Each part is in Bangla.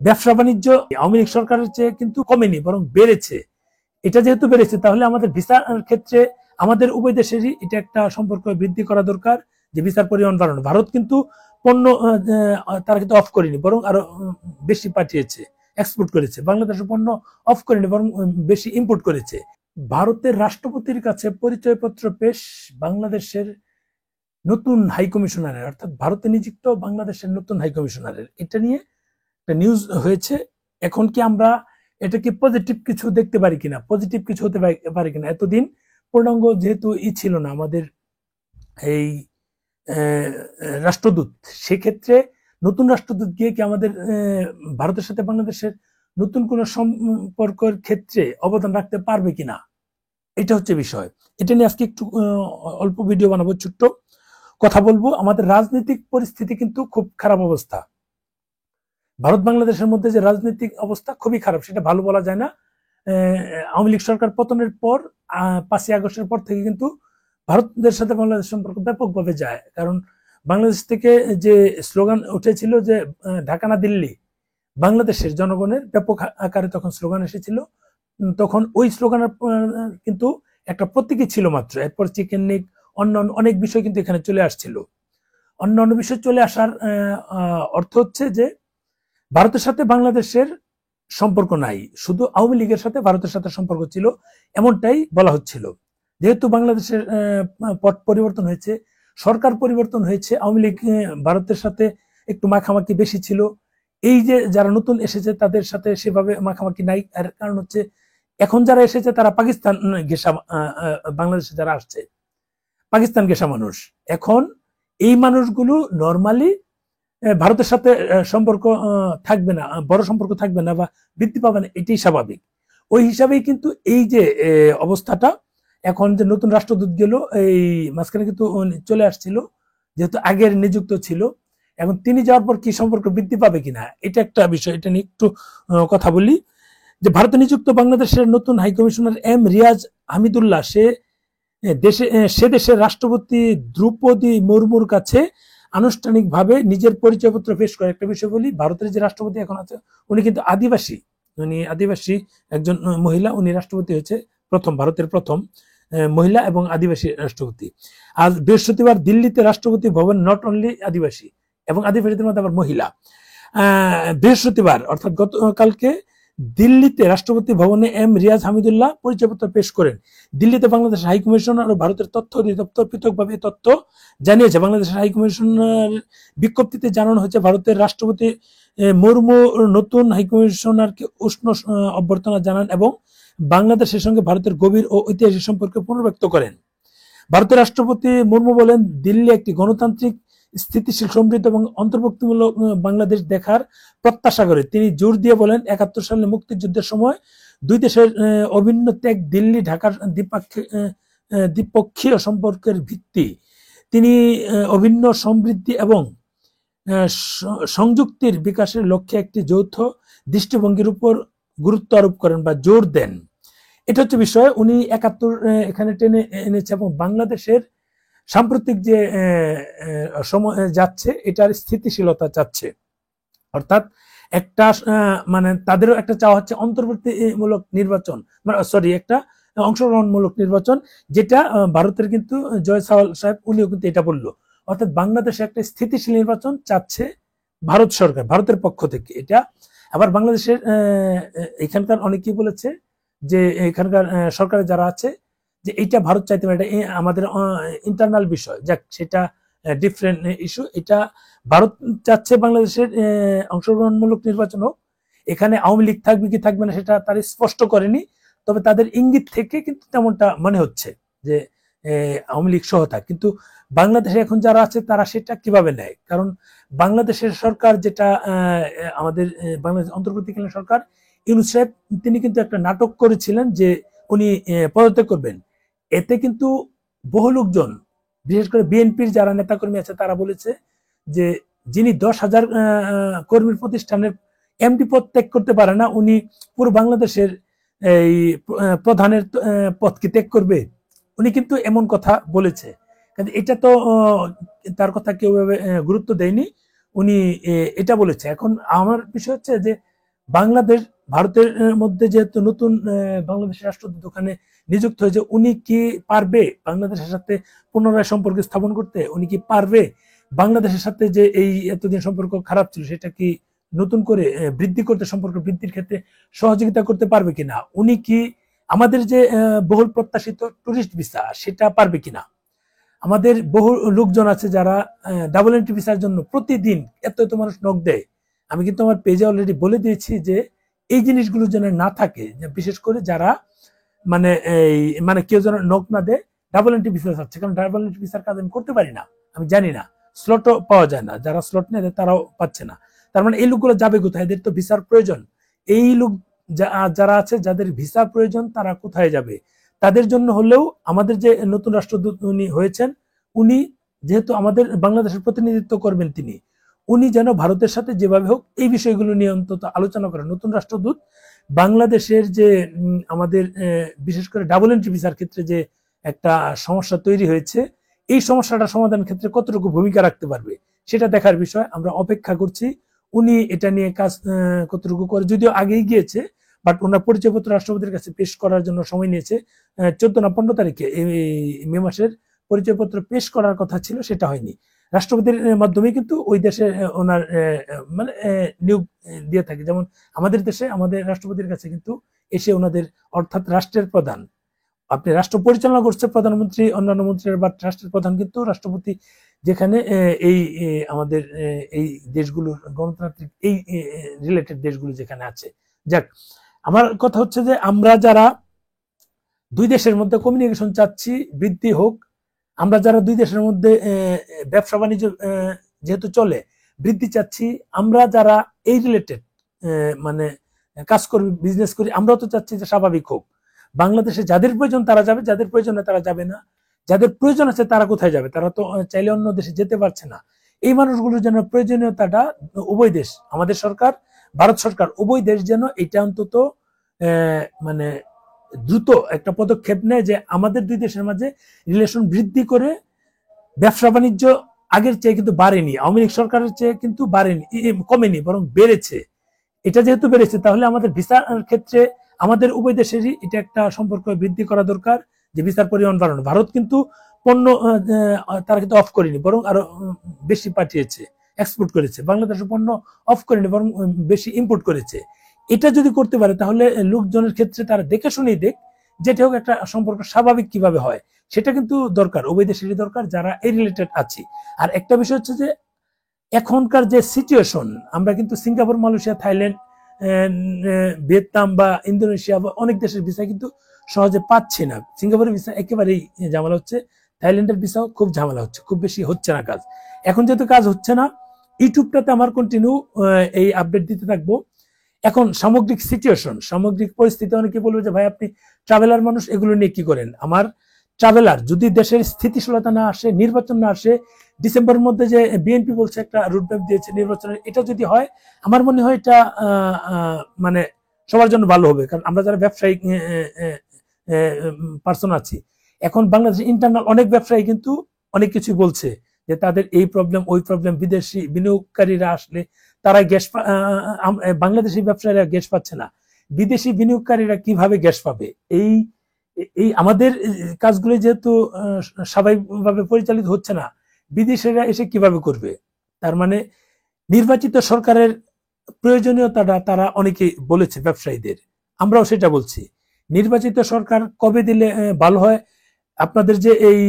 ব্যবসা বাণিজ্য আওয়ামী লীগ সরকারের চেয়ে কিন্তু কমেনি, বরং বেড়েছে। এটা যেহেতু বেড়েছে, তাহলে আমাদের ভিসার ক্ষেত্রে আমাদের উভয় দেশেরই এটা একটা সম্পর্ক বৃদ্ধি করা দরকার, যে ভিসার পরিমাণ বাড়ানো। ভারত কিন্তু পণ্য তারা কিন্তু অফ করেনি, বরং আরো বেশি পাঠিয়েছে, এক্সপোর্ট করেছে। বাংলাদেশের পণ্য অফ করেনি, বরং বেশি ইম্পোর্ট করেছে। ভারতের রাষ্ট্রপতির কাছে পরিচয়পত্র পেশ বাংলাদেশের নতুন হাই কমিশনারের, অর্থাৎ ভারতে নিযুক্ত বাংলাদেশের নতুন হাই কমিশনারের, এটা নিয়ে একটা নিউজ হয়েছে। এখন কি আমরা এটাকে পজিটিভ কিছু দেখতে পারি কিনা, পজিটিভ কিছু হতে পারে কিনা? এতদিন পূর্ণাঙ্গ যেহেতু ছিল না আমাদের এই রাষ্ট্রদূত, সেক্ষেত্রে নতুন রাষ্ট্রদূত গিয়ে কি আমাদের ভারতের সাথে বাংলাদেশের নতুন কোন সম্পর্কের ক্ষেত্রে অবদান রাখতে পারবে কিনা, এটা হচ্ছে বিষয়। এটা নিয়ে আজকে একটু অল্প ভিডিও বানাবো, ছোট্ট কথা বলবো। আমাদের রাজনৈতিক পরিস্থিতি কিন্তু খুব খারাপ অবস্থা। ভারত বাংলাদেশের মধ্যে যে রাজনৈতিক অবস্থা খুবই খারাপ, সেটা ভালো বলা যায় না। আওয়ামী লীগ সরকার পতনের পর 5ই আগস্টের পর থেকে কিন্তু ভারতের সাথে বাংলাদেশ সম্পর্ক ব্যাপকভাবে যায়। কারণ বাংলাদেশ থেকে যে স্লোগান উঠেছিল যে ঢাকা না দিল্লি, বাংলাদেশের জনগণের ব্যাপক আকারে তখন স্লোগান এসেছিল। তখন ওই স্লোগানের কিন্তু একটা প্রতীকী ছিল মাত্র। এরপর চিকেন নিক, অন্যান্য অনেক বিষয় কিন্তু এখানে চলে আসছিল। অন্যান্য বিষয় চলে আসার অর্থ হচ্ছে যে ভারতের সাথে বাংলাদেশের সম্পর্ক নাই, শুধু আওয়ামী লীগের সাথে ভারতের সাথে সম্পর্ক ছিল, এমনটাই বলা হচ্ছিল। যেহেতু বাংলাদেশের পট পরিবর্তন হয়েছে, সরকার পরিবর্তন হয়েছে, আওয়ামী লীগ ভারতের সাথে একটু মাখামাখি বেশি ছিল। এই যে যারা নতুন এসেছে তাদের সাথে সেভাবে মাখামাখি নাই। আর কারণ হচ্ছে এখন যারা এসেছে তারা পাকিস্তান ঘেঁষা, বাংলাদেশে যারা আসছে পাকিস্তান ঘেঁষা মানুষ। এখন এই মানুষগুলো নর্মালি ভারতের সাথে সম্পর্ক থাকবে না, বড় সম্পর্ক থাকবে না বা বৃদ্ধি পাবে না, এটাই স্বাভাবিক। ওই হিসাবেই কিন্তু এই যে অবস্থাটা, এখন যে নতুন রাষ্ট্রদূত গেল এই মাঝখানে কিন্তু চলে আসছিল, যেহেতু আগের নিযুক্ত ছিল, এখন তিনি যাওয়ার পর কি সম্পর্ক বৃদ্ধি পাবে কিনা, এটা একটা বিষয়। এটা নিয়ে একটু কথা বলি। যে ভারতে নিযুক্ত বাংলাদেশের নতুন হাইকমিশনার রিয়াজ হামিদুল্লাহ সে দেশের রাষ্ট্রপতি দ্রৌপদী মুর্মুর কাছে আনুষ্ঠানিকভাবে নিজের পরিচয়পত্র পেশ করে। একটা বিষয় বলি, ভারতের যে রাষ্ট্রপতি এখন আছে উনি কিন্তু আদিবাসী, একজন মহিলা। উনি রাষ্ট্রপতি হয়েছে ভারতের প্রথম মহিলা এবং আদিবাসী রাষ্ট্রপতি। আজ বৃহস্পতিবার দিল্লিতে রাষ্ট্রপতি ভবন নট অনলি আদিবাসী এবং আদিবাসীদের মধ্যে আবার মহিলা। বৃহস্পতিবার অর্থাৎ গতকালকে দিল্লিতে রাষ্ট্রপতি ভবনে রিয়াজ হামিদুল্লাহ পরিচয়পত্র পেশ করেন। দিল্লিতে বাংলাদেশের হাইকমিশনার ও ভারতের তথ্য অধিদপ্তর পৃথকভাবে তথ্য জানিয়েছে। বাংলাদেশের হাইকমিশনার বিজ্ঞপ্তিতে জানানো হয়েছে, ভারতের রাষ্ট্রপতি মুর্মু নতুন হাইকমিশনারকে উষ্ণ অভ্যর্থনা জানান এবং বাংলাদেশের সঙ্গে ভারতের গভীর ও ঐতিহাসিক সম্পর্ক পুনর্ব্যক্ত করেন। ভারতের রাষ্ট্রপতি মুর্মু বলেন, দিল্লি একটি গণতান্ত্রিক, স্থিতিশীল, সমৃদ্ধ এবং অন্তর্ভুক্তিমূলক বাংলাদেশ দেখার প্রত্যাশা করে। তিনি জোর দিয়ে বলেন, 71 সালে মুক্তিযুদ্ধের সময় দুই দেশের অভিন্ন ত্যাগ দিল্লি ঢাকার দ্বিপক্ষীয় সম্পর্কের ভিত্তি। তিনি অভিন্ন সমৃদ্ধি এবং সংযুক্তির বিকাশের লক্ষ্যে একটি যৌথ দৃষ্টিভঙ্গির উপর গুরুত্ব আরোপ করেন বা জোর দেন। এটা হচ্ছে বিষয়। উনি 71 এখানে টেনে এনেছে এবং বাংলাদেশের সাম্প্রতিক যে সময় যাচ্ছে এটার স্থিতিশীলতা চাচ্ছে। অর্থাৎ একটা মানে তাদেরও একটা চাওয়া হচ্ছে অন্তর্বর্তীমূলক নির্বাচন, একটা অংশগ্রহণমূলক নির্বাচন, যেটা ভারতের কিন্তু জয়সাওয়াল সাহেব উনিও কিন্তু এটা বললো। অর্থাৎ বাংলাদেশে একটা স্থিতিশীল নির্বাচন চাচ্ছে ভারত সরকার, ভারতের পক্ষ থেকে এটা। আবার বাংলাদেশের এখানকার অনেকেই বলেছে যে এখানকার সরকারে যারা আছে যে এইটা ভারত চাইতে পারে, এটা আমাদের ইন্টারনাল বিষয়, যাক সেটা ডিফারেন্ট ইস্যু। এটা ভারত চাচ্ছে বাংলাদেশের অংশগ্রহণমূলক নির্বাচন হোক। এখানে আওয়ামী লীগ থাকবে কি থাকবে না সেটা তারা স্পষ্ট করেনি, তবে তাদের ইঙ্গিত থেকে কিন্তু তেমনটা মনে হচ্ছে যে আওয়ামী লীগ সহ থাক। কিন্তু বাংলাদেশে এখন যারা আছে তারা সেটা কিভাবে নেয়? কারণ বাংলাদেশের সরকার যেটা আমাদের বাংলাদেশ অন্তর্বর্তীকালীন সরকার, ইউনূস সাহেব তিনি কিন্তু একটা নাটক করেছিলেন যে উনি পদত্যাগ করবেন। এতে কিন্তু বহু লোকজন, বিশেষ করে বিএনপির যারা নেতাকর্মী আছে তারা বলেছে যে যিনি 10,000 কর্মীর প্রতিষ্ঠানের এমডি পদ ত্যাগ করতে পারে না, উনি পুরো বাংলাদেশের এই প্রধানের পদ কি ত্যাগ করবে? উনি কিন্তু এমন কথা বলেছে। এটা তো তার কথা কেউ গুরুত্ব দেয়নি, উনি এটা বলেছে। এখন আমার বিষয় হচ্ছে যে বাংলাদেশ ভারতের মধ্যে যেহেতু নতুন বাংলাদেশের রাষ্ট্রদূত ওখানে নিযুক্ত হয়েছে, উনি কি পারবে বাংলাদেশের সাথে পুনরায় সম্পর্ক স্থাপন করতে? উনি কি পারবে বাংলাদেশের সাথে যে এই এতদিন সম্পর্ক খারাপ ছিল সেটা কি নতুন করে বৃদ্ধি করতে, সম্পর্ক বৃদ্ধির ক্ষেত্রে সহযোগিতা করতে পারবে কিনা? উনি কি আমাদের যে বহুল প্রত্যাশিত টুরিস্ট ভিসা সেটা পারবে কিনা? আমাদের বহু লোকজন আছে যারা ডাবল এন্ট্রি ভিসার জন্য প্রতিদিন এত এত মানুষ নক দেয়। আমি কিন্তু আমার পেজে অলরেডি বলে দিয়েছি যে এই জিনিসগুলো যেন না থাকে, বিশেষ করে যারা মানে এই মানে কেউ যেন নক না দেয় ডাবল এন্ট্রি ভিসা চাচ্ছে, কারণ ডাবল এন্ট্রি ভিসার কাজ আমি করতে পারি না, আমি জানি না, স্লটও পাওয়া যায় না, যারা স্লট নেয় তারাও পাচ্ছে না। তার মানে এই লোকগুলো যাবে কোথায়? এদের তো ভিসার প্রয়োজন। এই লোক যারা আছে যাদের ভিসা প্রয়োজন তারা কোথায় যাবে? তাদের জন্য হলেও আমাদের যে নতুন রাষ্ট্রদূত উনি হয়েছেন, উনি যেহেতু আমাদের বাংলাদেশের প্রতিনিধিত্ব করবেন, উনি যেন ভারতের সাথে যেভাবে হোক এই বিষয়গুলো নিয়ে অন্তত আলোচনা করেন। নতুন রাষ্ট্রদূত বাংলাদেশের যে আমাদের বিশেষ করে ডাবল এন্ট্রি ভিসার ক্ষেত্রে যে একটা সমস্যা তৈরি হয়েছে, এই সমস্যাটা সমাধানের ক্ষেত্রে কতটুকু ভূমিকা রাখতে পারবে সেটা দেখার বিষয়। আমরা অপেক্ষা করছি উনি এটা নিয়ে কাজ কতটুকু করে, যদিও আগেই গিয়েছে, বাট ওনার পরিচয়পত্র রাষ্ট্রপতির কাছে পেশ করার জন্য সময় নিয়েছে। 14 না 15 তারিখে এই মে মাসের পরিচয়পত্র পেশ করার কথা ছিল, সেটা হয়নি। রাষ্ট্রপতির মাধ্যমে কিন্তু ওই দেশে ওনার মানে নিয়োগ দিয়ে থাকে। যেমন আমাদের দেশে আমাদের রাষ্ট্রপতির কাছে কিন্তু এসে ওনাদের, অর্থাৎ রাষ্ট্রের প্রধান, আপনি রাষ্ট্র পরিচালনা করছে প্রধানমন্ত্রী, অন্যান্য মন্ত্রীরা, বা রাষ্ট্রের প্রধান কিন্তু রাষ্ট্রপতি। যেখানে এই আমাদের এই দেশগুলোর গণতান্ত্রিক এই রিলেটেড দেশগুলো যেখানে আছে। যাক, আমার কথা হচ্ছে যে আমরা যারা দুই দেশের মধ্যে কমিউনিকেশন চাচ্ছি বৃদ্ধি হোক, আমরা যারা দুই দেশের মধ্যে ব্যবসা বাণিজ্য যেহেতু চলে বৃদ্ধি চাচ্ছি, আমরা যারা এই রিলেটেড মানে কাজ করি, বিজনেস করি, আমরাও তো চাচ্ছি যে স্বাভাবিক হোক। বাংলাদেশে যাদের প্রয়োজন তারা যাবে, যাদের প্রয়োজন তারা যাবে না। যাদের প্রয়োজন আছে তারা কোথায় যাবে? তারা তো চাইলে অন্য দেশে যেতে পারছে না। এই মানুষগুলোর জন্য প্রয়োজনীয়তাটা উভয় দেশ, আমাদের সরকার, ভারত সরকার, উভয় দেশ যেন এটা অন্তত মানে দ্রুত একটা পদক্ষেপ নেয় যে আমাদের দুই দেশের মাঝে রিলেশন বৃদ্ধি করে। ব্যবসা বাণিজ্য আগের চেয়ে কিন্তু বাড়েনি, আওয়ামী লীগ সরকারের চেয়ে কিন্তু বাড়েনি, কমেনি, বরং বেড়েছে। এটা যেহেতু বেড়েছে তাহলে আমাদের ভিসার ক্ষেত্রে আমাদের উভয় দেশেরই এটা একটা সম্পর্ক বৃদ্ধি করা দরকার, যে ভিসার পরিমাণ বাড়ানো। ভারত কিন্তু পণ্য তারা কিন্তু অফ করেনি, বরং আরো বেশি পাঠিয়েছে, এক্সপোর্ট করেছে। বাংলাদেশের পণ্য অফ করেনি, বরং বেশি ইম্পোর্ট করেছে। এটা যদি করতে পারে তাহলে লোকজনের ক্ষেত্রে তারা দেখে শুনেই দেখ, যেটা হোক একটা সম্পর্ক স্বাভাবিক কিভাবে হয় সেটা কিন্তু দরকার, উভয় দেশেরই দরকার যারা এই রিলেটেড আছি। আর একটা বিষয় হচ্ছে যে এখনকার যে সিচুয়েশন, আমরা কিন্তু সিঙ্গাপুর, মালয়েশিয়া, থাইল্যান্ড, ভিয়েতনাম বা ইন্দোনেশিয়া বা অনেক দেশের ভিসা কিন্তু সহজে পাচ্ছি না। সিঙ্গাপুরের ভিসা একেবারেই ঝামেলা হচ্ছে, থাইল্যান্ডের ভিসাও খুব ঝামেলা হচ্ছে, খুব বেশি হচ্ছে না কাজ। এখন যেহেতু কাজ হচ্ছে না, ইউটিউবটাতে আমার কন্টিনিউ এই আপডেট দিতে থাকবো। এখন সামগ্রিক সিচুয়েশন, সামগ্রিক পরিস্থিতি, অনেকে বলবে যে ভাই আপনি ট্রাভেলার মানুষ, এগুলো নিয়ে কি করেন? আমার ট্রাভেলার যদি দেশের স্থিতিশীলতা না আসে, নির্বাচন না আসে, ডিসেম্বরের মধ্যে যে বিএনপি বলছে একটা রুটম্যাপ দিয়েছে নির্বাচনের, এটা যদি হয় আমার মনে হয় এটা মানে সবার জন্য ভালো হবে। কারণ আমরা যারা ব্যবসায়িক পার্সন আছি, এখন বাংলাদেশের ইন্টারনাল অনেক ব্যবসায়ী কিন্তু অনেক কিছু বলছে যে তাদের এই প্রবলেম ওই প্রবলেম, বিদেশি বিনিয়োগকারীরা আসলে তারা গ্যাস, বাংলাদেশি ব্যবসায়ীরা গ্যাস পাচ্ছে না, বিদেশি বিনিয়োগকারীরা কিভাবে গ্যাস পাবে? এই এই আমাদের কাজগুলো যেহেতু স্বাভাবিকভাবে পরিচালিত হচ্ছে না, বিদেশিরা এসে কিভাবে করবে? তার মানে নির্বাচিত সরকারের প্রয়োজনীয়তাটা তারা অনেকে বলেছে ব্যবসায়ীদের, আমরাও সেটা বলছি। নির্বাচিত সরকার কবে দিলে ভালো হয়? আপনাদের যে এই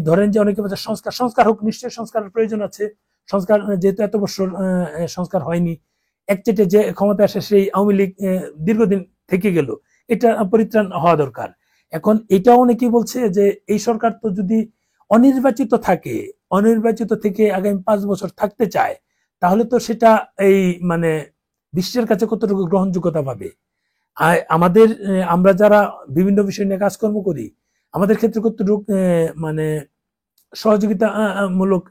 ধরেন যে অনেকে বলছে সংস্কার, সংস্কার হোক, নিশ্চয়ই সংস্কারের প্রয়োজন আছে। সংস্কার যেহেতু এত বছর সংস্কার হয়নি, একচেটে যে ক্ষমতা আসে সেই আওয়ামী লীগ দীর্ঘদিন থেকে গেল, এটা পরিত্রাণ হওয়া দরকার। এখন এটাও অনেকেই বলছে যে এই সরকার তো যদি অনির্বাচিত থাকে, অনির্বাচিত থেকে আগামী 5 বছর থাকতে চায়, তাহলে তো সেটা এই মানে বিশ্বের কাছে কতটুকু গ্রহণযোগ্যতা পাবে? আমাদের আমরা যারা বিভিন্ন বিষয় নিয়ে কাজকর্ম করি, আমাদের ক্ষেত্রে কতটুকু মানে সহযোগিতা মূলক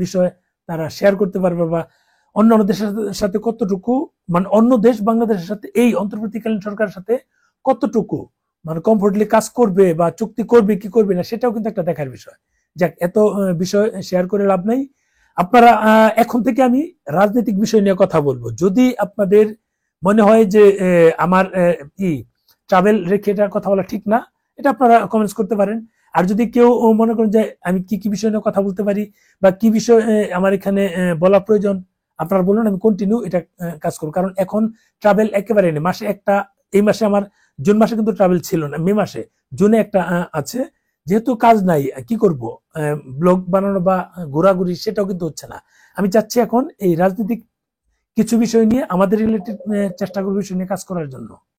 বিষয় তারা শেয়ার করতে পারবে, বা অন্য দেশের সাথে কতটুকু, মানে অন্য দেশ বাংলাদেশের সাথে এই অন্তর্বর্তীকালীন সরকারের সাথে কতটুকু মানে কমফোর্টলি কাজ করবে বা চুক্তি করবে কি করবে না, সেটাও কিন্তু একটা দেখার বিষয়। যাক, এত বিষয় শেয়ার করে লাভ নাই। আপনারা এখন থেকে আমি রাজনৈতিক বিষয় নিয়ে কথা বলবো। যদি আপনাদের মনে হয় যে আমার ট্রাভেল রেখে এটার কথা বলা ঠিক না, এটা আপনারা কমেন্টস করতে পারেন। আর যদি কেউ মনে করেন যে আমি কি কি বিষয় নিয়ে কথা বলতে পারি বা কি বিষয় আমার এখানে বলা প্রয়োজন, আপনারা বলুন, আমি কন্টিনিউ এটা কাজ করব। কারণ এখন ট্রাভেল একেবারে নেই, মাসে একটা, এই মাসে আমার জুন মাসে কিন্তু ট্রাভেল ছিল না, মে মাসে, জুনে একটা আছে। যেহেতু কাজ নাই, কি করব, ব্লগ বানানো বা ঘোরাঘুরি সেটাও কিন্তু হচ্ছে না। আমি চাচ্ছি এখন এই রাজনৈতিক কিছু বিষয় নিয়ে আমাদের রিলেটেড চেষ্টা করব বিষয় নিয়ে কাজ করার জন্য।